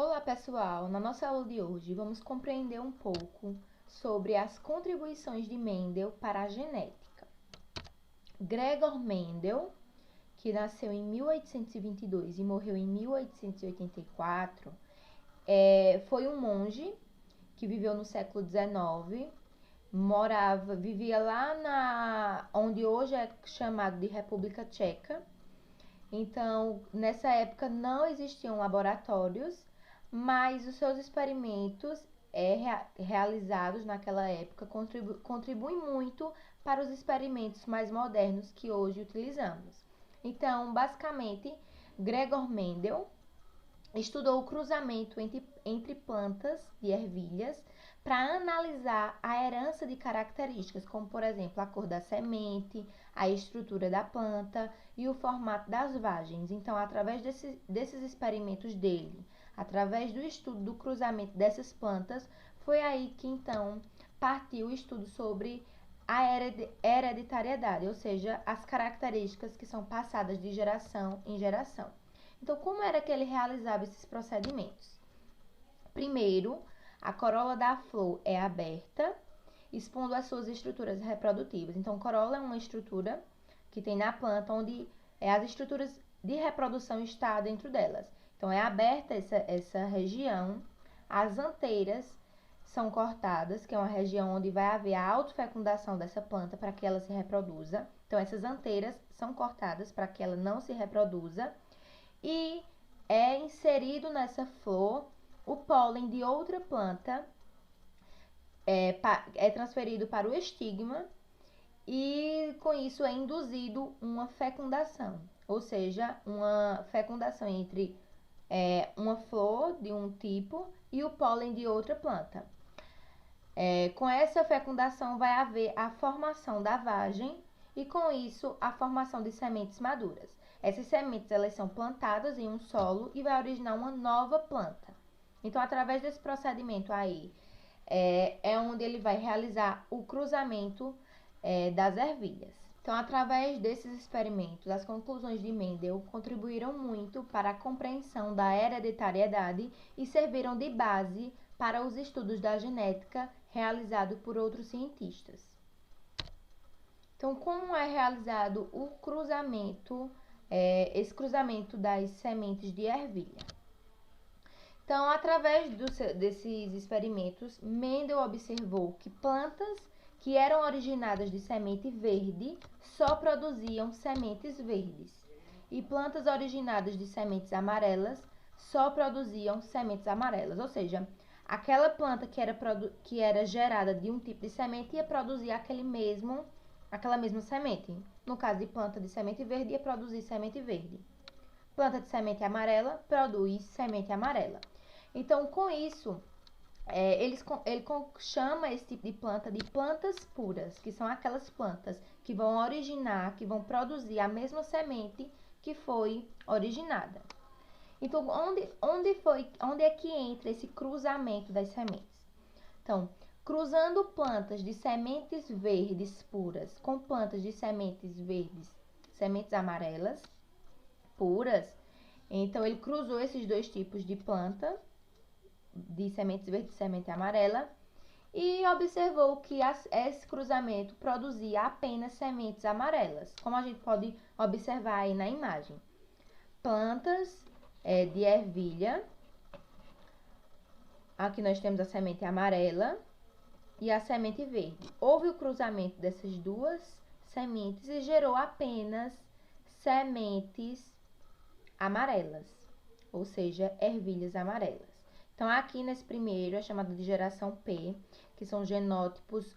Olá pessoal, na nossa aula de hoje vamos compreender um pouco sobre as contribuições de Mendel para a genética. Gregor Mendel, que nasceu em 1822 e morreu em 1884, foi um monge que viveu no século XIX, vivia lá onde hoje é chamado de República Tcheca. Então, nessa época não existiam laboratórios, mas os seus experimentos realizados naquela época contribuem muito para os experimentos mais modernos que hoje utilizamos. Então, basicamente, Gregor Mendel estudou o cruzamento entre plantas de ervilhas para analisar a herança de características, como, por exemplo, a cor da semente, a estrutura da planta e o formato das vagens. Então, através desses experimentos dele, através do estudo do cruzamento dessas plantas, foi aí que, então, partiu o estudo sobre a hereditariedade, ou seja, as características que são passadas de geração em geração. Então, como era que ele realizava esses procedimentos? Primeiro, a corola da flor é aberta, expondo as suas estruturas reprodutivas. Então, corola é uma estrutura que tem na planta onde as estruturas de reprodução estão dentro delas. Então, é aberta essa região, as anteiras são cortadas, que é uma região onde vai haver a autofecundação dessa planta para que ela se reproduza. Então, essas anteiras são cortadas para que ela não se reproduza. E é inserido nessa flor o pólen de outra planta, é transferido para o estigma e com isso é induzido uma fecundação, ou seja, uma fecundação entre uma flor de um tipo e o pólen de outra planta. Com essa fecundação vai haver a formação da vagem e com isso a formação de sementes maduras. Essas sementes elas são plantadas em um solo e vai originar uma nova planta. Então, através desse procedimento aí, onde ele vai realizar o cruzamento das ervilhas. Então, através desses experimentos, as conclusões de Mendel contribuíram muito para a compreensão da hereditariedade e serviram de base para os estudos da genética realizados por outros cientistas. Então, como é realizado o cruzamento, esse cruzamento das sementes de ervilha? Então, através desses experimentos, Mendel observou que plantas que eram originadas de semente verde só produziam sementes verdes, e plantas originadas de sementes amarelas só produziam sementes amarelas, ou seja, aquela planta que era gerada de um tipo de semente ia produzir aquela mesma semente. No caso de planta de semente verde, ia produzir semente verde. Planta de semente amarela produz semente amarela. Então, com isso, ele chama esse tipo de planta de plantas puras, que são aquelas plantas que vão originar, que vão produzir a mesma semente que foi originada. Então, onde é que entra esse cruzamento das sementes? Então, cruzando plantas de sementes verdes puras com plantas de sementes verdes, sementes amarelas puras, então ele cruzou esses dois tipos de planta, de sementes verdes e semente amarela, e observou que esse cruzamento produzia apenas sementes amarelas, como a gente pode observar aí na imagem. Plantas de ervilha, aqui nós temos a semente amarela e a semente verde. Houve o cruzamento dessas duas sementes e gerou apenas sementes amarelas, ou seja, ervilhas amarelas. Então, aqui nesse primeiro é chamado de geração P, que são genótipos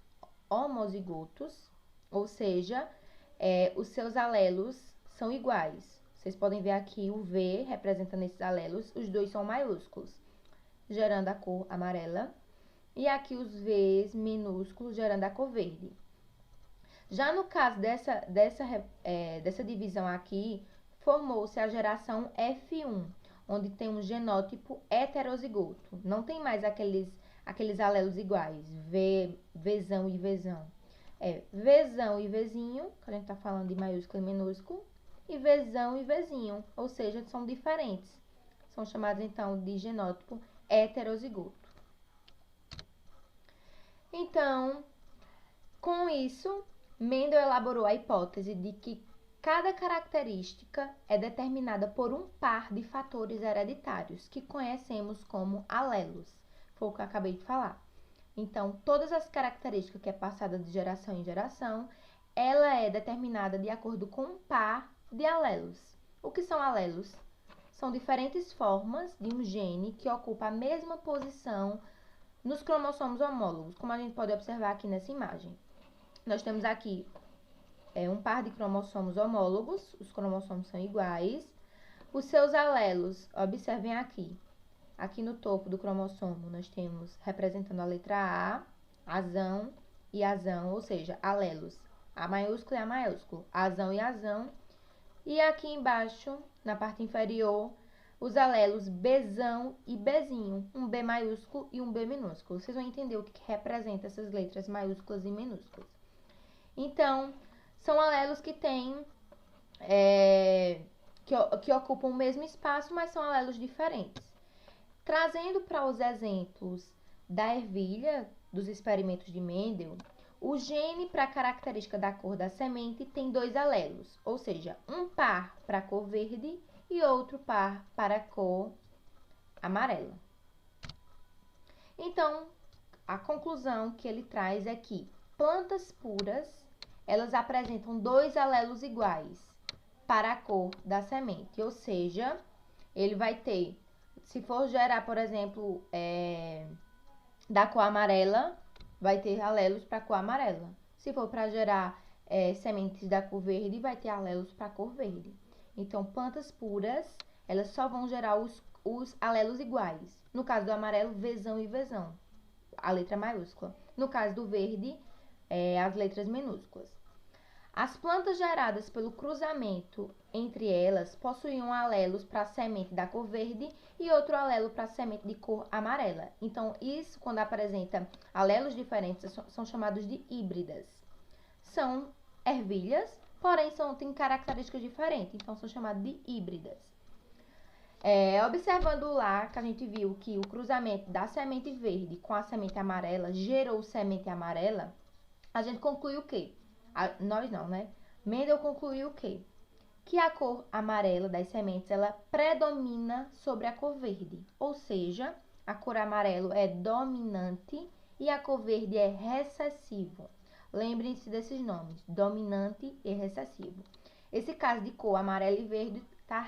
homozigotos, ou seja, os seus alelos são iguais. Vocês podem ver aqui o V representando esses alelos, os dois são maiúsculos, gerando a cor amarela, e aqui os V's minúsculos, gerando a cor verde. Já no caso dessa divisão aqui, formou-se a geração F1, onde tem um genótipo heterozigoto. Não tem mais aqueles alelos iguais, Vzão e Vzão. Vzão e Vzinho, que a gente está falando de maiúsculo e minúsculo, e Vzão e Vzinho, ou seja, são diferentes. são chamados então de genótipo heterozigoto. Então, com isso, Mendel elaborou a hipótese de que cada característica é determinada por um par de fatores hereditários, que conhecemos como alelos. Foi o que eu acabei de falar. Então, todas as características que é passada de geração em geração, ela é determinada de acordo com um par de alelos. O que são alelos? São diferentes formas de um gene que ocupa a mesma posição nos cromossomos homólogos, como a gente pode observar aqui nessa imagem. Nós temos aqui um par de cromossomos homólogos, os cromossomos são iguais. Os seus alelos, observem aqui. Aqui no topo do cromossomo, nós temos, representando a letra A, azão e azão, ou seja, alelos, A maiúsculo e A maiúsculo, azão e azão. E aqui embaixo, na parte inferior, os alelos Bzão e Bzinho, um B maiúsculo e um B minúsculo. Vocês vão entender o que representa essas letras maiúsculas e minúsculas. Então, são alelos que têm, que ocupam o mesmo espaço, mas são alelos diferentes. Trazendo para os exemplos da ervilha, dos experimentos de Mendel, o gene para a característica da cor da semente tem 2 alelos, ou seja, um par para a cor verde e outro par para a cor amarela. Então, a conclusão que ele traz é que plantas puras, elas apresentam 2 alelos iguais para a cor da semente, ou seja, ele vai ter, se for gerar, por exemplo, da cor amarela, vai ter alelos para a cor amarela. Se for para gerar sementes da cor verde, vai ter alelos para a cor verde. Então, plantas puras, elas só vão gerar os alelos iguais. No caso do amarelo, Vzão e Vzão, a letra maiúscula. No caso do verde, as letras minúsculas. As plantas geradas pelo cruzamento entre elas possuíam alelos para a semente da cor verde e outro alelo para a semente de cor amarela. Então, isso, quando apresenta alelos diferentes, são chamados de híbridas. São ervilhas, porém têm características diferentes, então são chamadas de híbridas. Observando lá, que a gente viu que o cruzamento da semente verde com a semente amarela gerou semente amarela, a gente conclui o quê? Nós não, né? Mendel concluiu o quê? Que a cor amarela das sementes, ela predomina sobre a cor verde. Ou seja, a cor amarelo é dominante e a cor verde é recessivo. Lembrem-se desses nomes, dominante e recessivo. Esse caso de cor amarela e verde está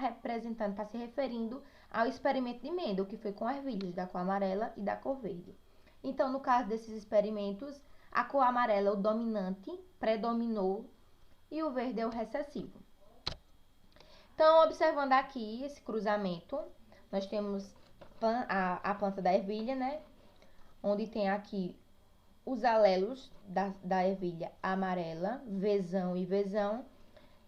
se referindo ao experimento de Mendel, que foi com ervilhas da cor amarela e da cor verde. Então, no caso desses experimentos, a cor amarela é o dominante, predominou, e o verde é o recessivo. Então, observando aqui esse cruzamento, nós temos a planta da ervilha, né? Onde tem aqui os alelos da ervilha amarela, Vzão e Vzão,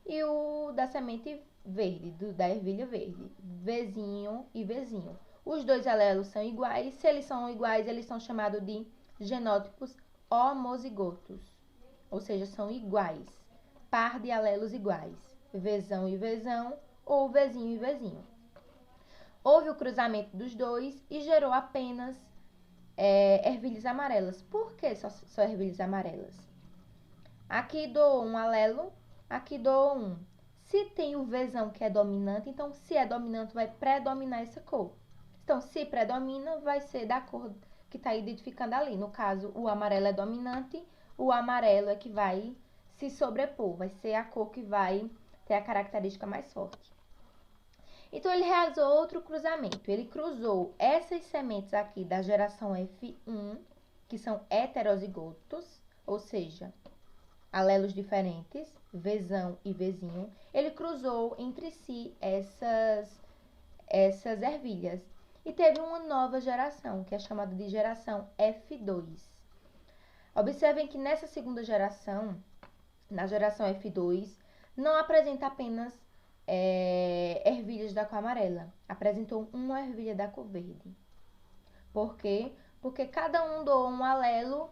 e o da semente verde, da ervilha verde, Vzinho e Vzinho. Os 2 alelos são iguais. Se eles são iguais, eles são chamados de genótipos homozigotos, ou seja, são iguais, par de alelos iguais, Vzão e Vzão, ou Vzinho e Vzinho. Houve o cruzamento dos 2 e gerou apenas ervilhas amarelas. Por que só ervilhas amarelas? Aqui dou um alelo, aqui dou um. Se tem o Vzão que é dominante, então se é dominante vai predominar essa cor. Então, se predomina, vai ser da cor que está identificando ali. No caso, o amarelo é dominante, o amarelo é que vai se sobrepor, vai ser a cor que vai ter a característica mais forte. Então, ele realizou outro cruzamento. Ele cruzou essas sementes aqui da geração F1, que são heterozigotos, ou seja, alelos diferentes, Vzão e Vzinho. Ele cruzou entre si essas ervilhas. E teve uma nova geração, que é chamada de geração F2. Observem que nessa segunda geração, na geração F2, não apresenta apenas ervilhas da cor amarela. Apresentou uma ervilha da cor verde. Por quê? Porque cada um doou um alelo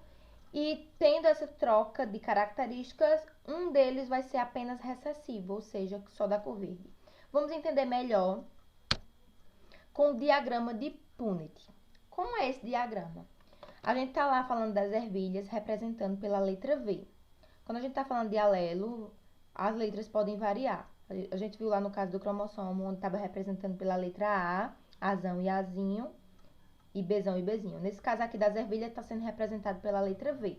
e, tendo essa troca de características, um deles vai ser apenas recessivo, ou seja, só da cor verde. Vamos entender melhor com o diagrama de Punnett. Como é esse diagrama? A gente está lá falando das ervilhas representando pela letra V. Quando a gente está falando de alelo, as letras podem variar. A gente viu lá no caso do cromossomo, onde estava representando pela letra A, Azão e Azinho, e Bzão e Bzinho. Nesse caso aqui das ervilhas, está sendo representado pela letra V.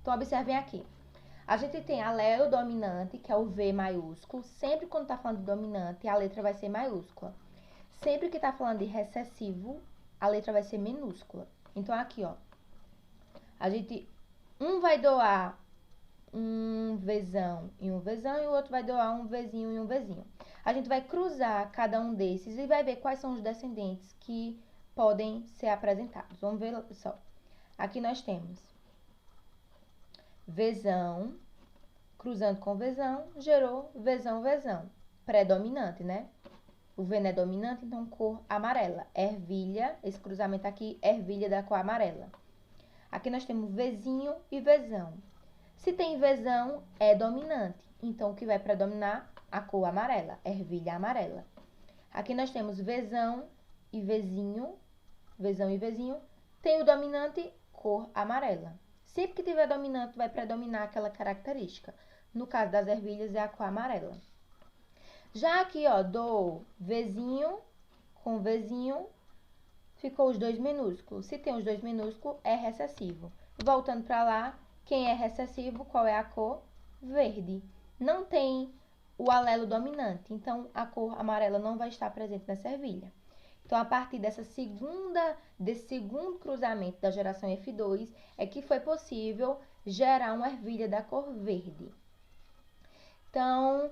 Então, observem aqui. A gente tem alelo dominante, que é o V maiúsculo. Sempre quando está falando de dominante, a letra vai ser maiúscula. Sempre que está falando de recessivo, a letra vai ser minúscula. Então, aqui, ó. Um vai doar um Vzão e um Vzão, e o outro vai doar um Vzinho e um Vzinho. A gente vai cruzar cada um desses e vai ver quais são os descendentes que podem ser apresentados. Vamos ver só. Aqui nós temos Vzão, cruzando com Vzão, gerou Vzão, Vzão. Predominante, né? O V não é dominante, então cor amarela. Ervilha, esse cruzamento aqui, ervilha da cor amarela. Aqui nós temos Vzinho e Vzão. Se tem Vzão, é dominante. Então, o que vai predominar? A cor amarela, ervilha amarela. Aqui nós temos Vzão e Vzinho. Vzão e Vzinho. Tem o dominante, cor amarela. Sempre que tiver dominante, vai predominar aquela característica. No caso das ervilhas, é a cor amarela. Já aqui, ó, do Vzinho com Vzinho, ficou os dois minúsculos. Se tem os dois minúsculos, é recessivo. Voltando para lá, quem é recessivo, qual é a cor? Verde. Não tem o alelo dominante, então a cor amarela não vai estar presente nessa ervilha. Então, a partir desse segundo cruzamento da geração F2, é que foi possível gerar uma ervilha da cor verde. Então,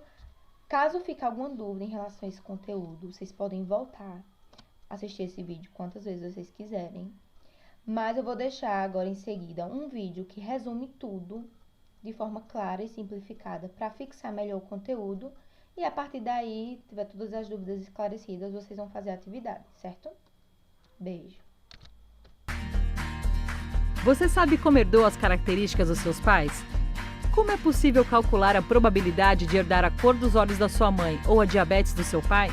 caso fique alguma dúvida em relação a esse conteúdo, vocês podem voltar, assistir esse vídeo quantas vezes vocês quiserem. Mas eu vou deixar agora em seguida um vídeo que resume tudo de forma clara e simplificada para fixar melhor o conteúdo. E a partir daí, tiver todas as dúvidas esclarecidas, vocês vão fazer a atividade, certo? Beijo! Você sabe como herdou as características dos seus pais? Como é possível calcular a probabilidade de herdar a cor dos olhos da sua mãe ou a diabetes do seu pai?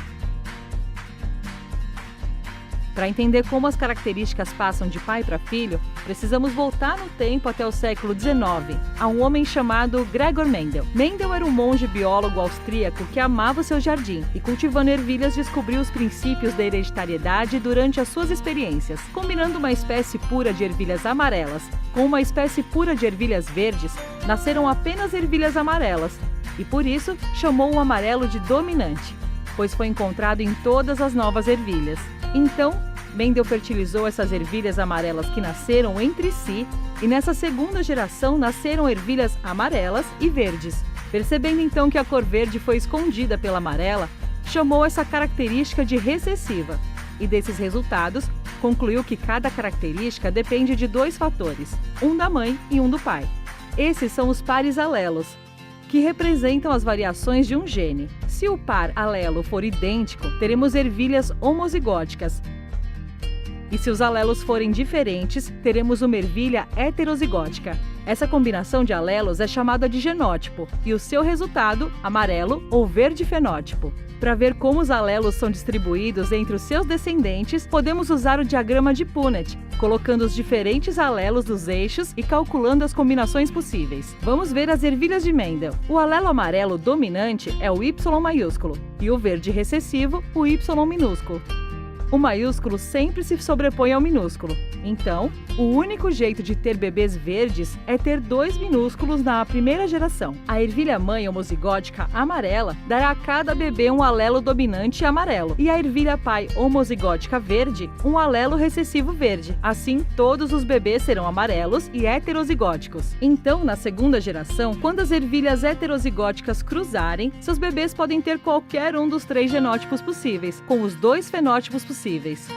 Para entender como as características passam de pai para filho, precisamos voltar no tempo até o século XIX, a um homem chamado Gregor Mendel. Mendel era um monge biólogo austríaco que amava o seu jardim e, cultivando ervilhas, descobriu os princípios da hereditariedade durante as suas experiências. Combinando uma espécie pura de ervilhas amarelas com uma espécie pura de ervilhas verdes, nasceram apenas ervilhas amarelas e, por isso, chamou o amarelo de dominante, pois foi encontrado em todas as novas ervilhas. Então, Mendel fertilizou essas ervilhas amarelas que nasceram entre si e nessa segunda geração nasceram ervilhas amarelas e verdes. Percebendo então que a cor verde foi escondida pela amarela, chamou essa característica de recessiva e desses resultados concluiu que cada característica depende de dois fatores, um da mãe e um do pai. Esses são os pares alelos, que representam as variações de um gene. Se o par alelo for idêntico, teremos ervilhas homozigóticas. E se os alelos forem diferentes, teremos uma ervilha heterozigótica. Essa combinação de alelos é chamada de genótipo e o seu resultado, amarelo ou verde fenótipo. Para ver como os alelos são distribuídos entre os seus descendentes, podemos usar o diagrama de Punnett, colocando os diferentes alelos dos eixos e calculando as combinações possíveis. Vamos ver as ervilhas de Mendel. O alelo amarelo dominante é o Y maiúsculo e o verde recessivo, o Y minúsculo. O maiúsculo sempre se sobrepõe ao minúsculo. Então, o único jeito de ter bebês verdes é ter dois minúsculos na primeira geração. A ervilha mãe homozigótica amarela dará a cada bebê um alelo dominante amarelo e a ervilha pai homozigótica verde um alelo recessivo verde. Assim, todos os bebês serão amarelos e heterozigóticos. Então, na segunda geração, quando as ervilhas heterozigóticas cruzarem, seus bebês podem ter qualquer um dos três genótipos possíveis, com os dois fenótipos possíveis.